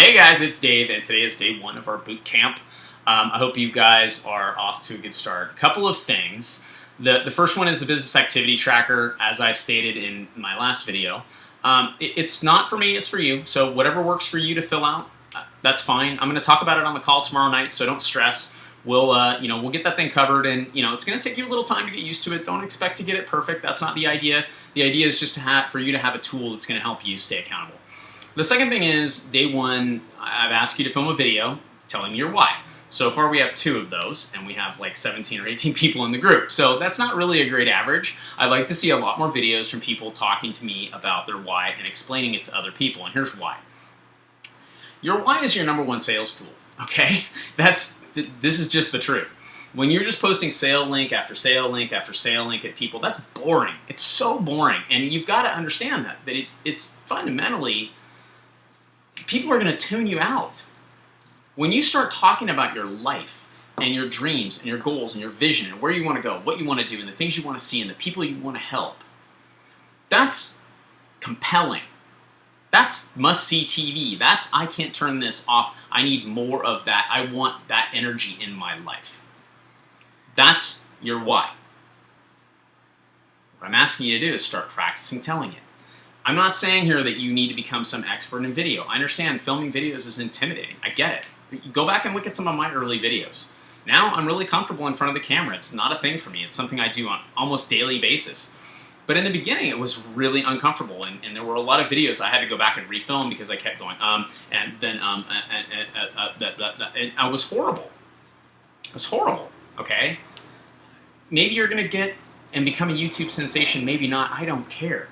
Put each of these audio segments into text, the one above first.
Hey guys, it's Dave, and today is day one of our boot camp. I hope you guys are off to a good start. A couple of things. The first one is the business activity tracker, as I stated in my last video. It's not for me, it's for you. So whatever works for you to fill out, that's fine. I'm going to talk about it on the call tomorrow night, so don't stress. We'll get that thing covered, and it's going to take you a little time to get used to it. Don't expect to get it perfect. That's not the idea. The idea is just for you to have a tool that's going to help you stay accountable. The second thing is, day one, I've asked you to film a video telling me your why. So far we have 2 of those, and we have like 17 or 18 people in the group. So that's not really a great average. I'd like to see a lot more videos from people talking to me about their why and explaining it to other people, and here's why. Your why is your #1 sales tool, okay? This is just the truth. When you're just posting sale link after sale link after sale link at people, that's boring. It's so boring, and you've got to understand that it's fundamentally, people are going to tune you out. When you start talking about your life and your dreams and your goals and your vision and where you want to go, what you want to do, and the things you want to see and the people you want to help, that's compelling. That's must-see TV. That's, I can't turn this off. I need more of that. I want that energy in my life. That's your why. What I'm asking you to do is start practicing telling it. I'm not saying here that you need to become some expert in video. I understand filming videos is intimidating. I get it. Go back and look at some of my early videos. Now I'm really comfortable in front of the camera. It's not a thing for me. It's something I do on almost daily basis. But in the beginning, it was really uncomfortable, and there were a lot of videos I had to go back and refilm because I kept going, and I was horrible. It was horrible, okay? Maybe you're going to get and become a YouTube sensation, maybe not. I don't care.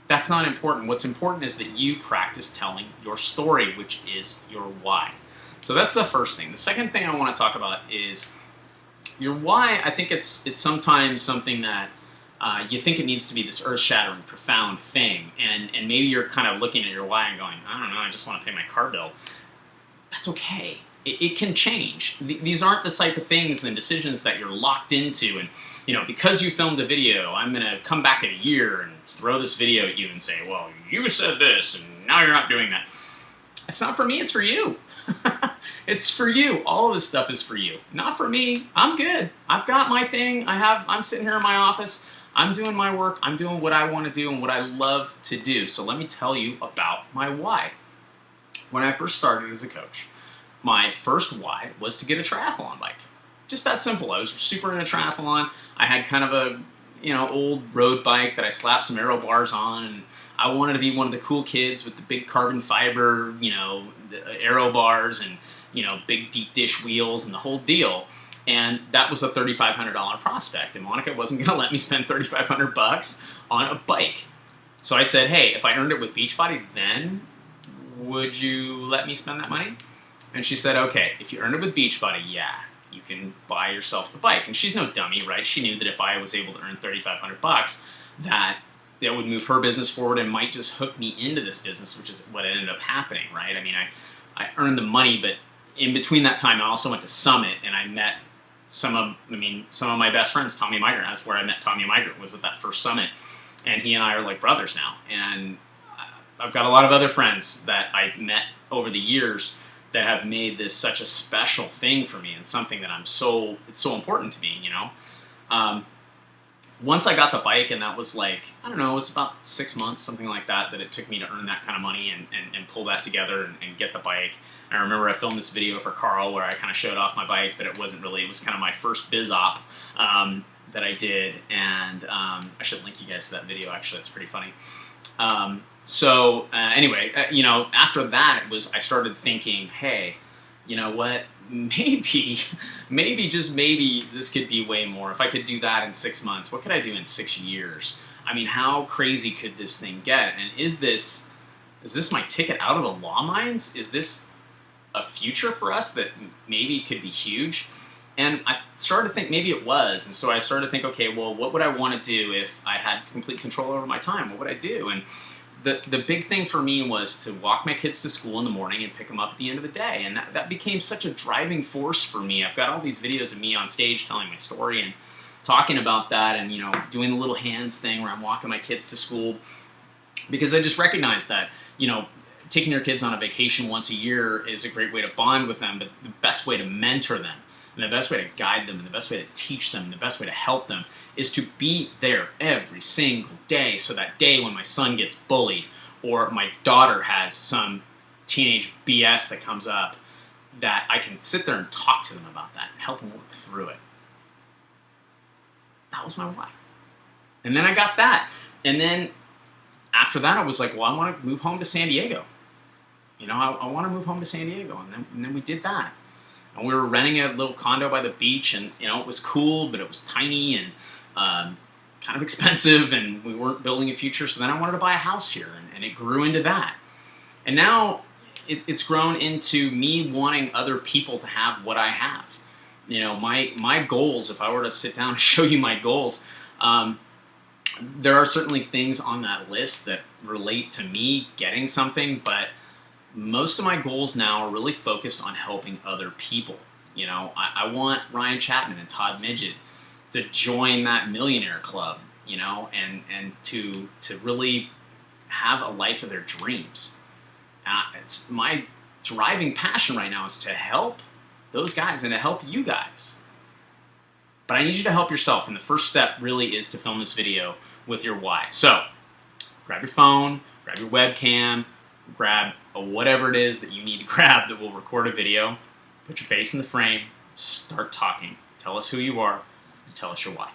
That's not important. What's important is that you practice telling your story, which is your why. So that's the first thing. The second thing I want to talk about is your why. I think it's sometimes something that you think it needs to be this earth-shattering, profound thing, and maybe you're kind of looking at your why and going, I don't know, I just want to pay my car bill. That's okay. It can change. These aren't the type of things and decisions that you're locked into, and because you filmed a video, I'm going to come back in a year and throw this video at you and say, well, you said this, and now you're not doing that. It's not for me, it's for you. It's for you. All of this stuff is for you. Not for me. I'm good. I've got my thing. I'm sitting here in my office. I'm doing my work. I'm doing what I want to do and what I love to do. So let me tell you about my why. When I first started as a coach, my first why was to get a triathlon bike. Just that simple. I was super into triathlon. I had kind of a old road bike that I slapped some aero bars on, and I wanted to be one of the cool kids with the big carbon fiber, the aero bars and, big deep dish wheels and the whole deal. And that was a $3,500 prospect, and Monica wasn't going to let me spend $3,500 on a bike. So I said, hey, if I earned it with Beachbody, then would you let me spend that money? And she said, okay, if you earned it with Beachbody, yeah, you can buy yourself the bike. And she's no dummy, right? She knew that if I was able to earn $3,500, that would move her business forward and might just hook me into this business, which is what ended up happening, right? I mean, I earned the money, but in between that time, I also went to Summit, and I met some of my best friends, Tommy Migrant. That's where I met Tommy Migrant, was at that first Summit. And he and I are like brothers now. And I've got a lot of other friends that I've met over the years that have made this such a special thing for me, and something that it's so important to me, Once I got the bike, and that was like, I don't know, it was about 6 months, something like that it took me to earn that kind of money and pull that together and get the bike. I remember I filmed this video for Carl where I kind of showed off my bike, but it was kind of my first biz op that I did, and I should link you guys to that video, actually. It's pretty funny. Anyway, after that, I started thinking, hey, you know what, maybe, just maybe, this could be way more. If I could do that in 6 months, what could I do in 6 years? I mean, how crazy could this thing get? And is this my ticket out of the law mines? Is this a future for us that maybe could be huge? And I started to think maybe it was. And so I started to think, okay, well, what would I want to do if I had complete control over my time? What would I do? And the big thing for me was to walk my kids to school in the morning and pick them up at the end of the day. And that became such a driving force for me. I've got all these videos of me on stage telling my story and talking about that, and doing the little hands thing where I'm walking my kids to school, because I just recognized that taking your kids on a vacation once a year is a great way to bond with them, but the best way to mentor them, and the best way to guide them, and the best way to teach them, and the best way to help them is to be there every single day. So that day when my son gets bullied or my daughter has some teenage BS that comes up, that I can sit there and talk to them about that and help them work through it. That was my why. And then I got that. And then after that, I was like, well, I want to move home to San Diego. You know, I want to move home to San Diego. And then we did that. And we were renting a little condo by the beach, and, you know, it was cool, but it was tiny and kind of expensive, and we weren't building a future. So then I wanted to buy a house here, and it grew into that. And now it's grown into me wanting other people to have what I have. You know, my goals, if I were to sit down and show you my goals, there are certainly things on that list that relate to me getting something, but most of my goals now are really focused on helping other people. You know, I want Ryan Chapman and Todd Midget to join that millionaire club, you know, and to really have a life of their dreams. It's my driving passion right now is to help those guys and to help you guys. But I need you to help yourself, and the first step really is to film this video with your why. So, grab your phone, grab your webcam, grab whatever it is that you need to grab that will record a video, put your face in the frame, start talking. Tell us who you are, and tell us your why.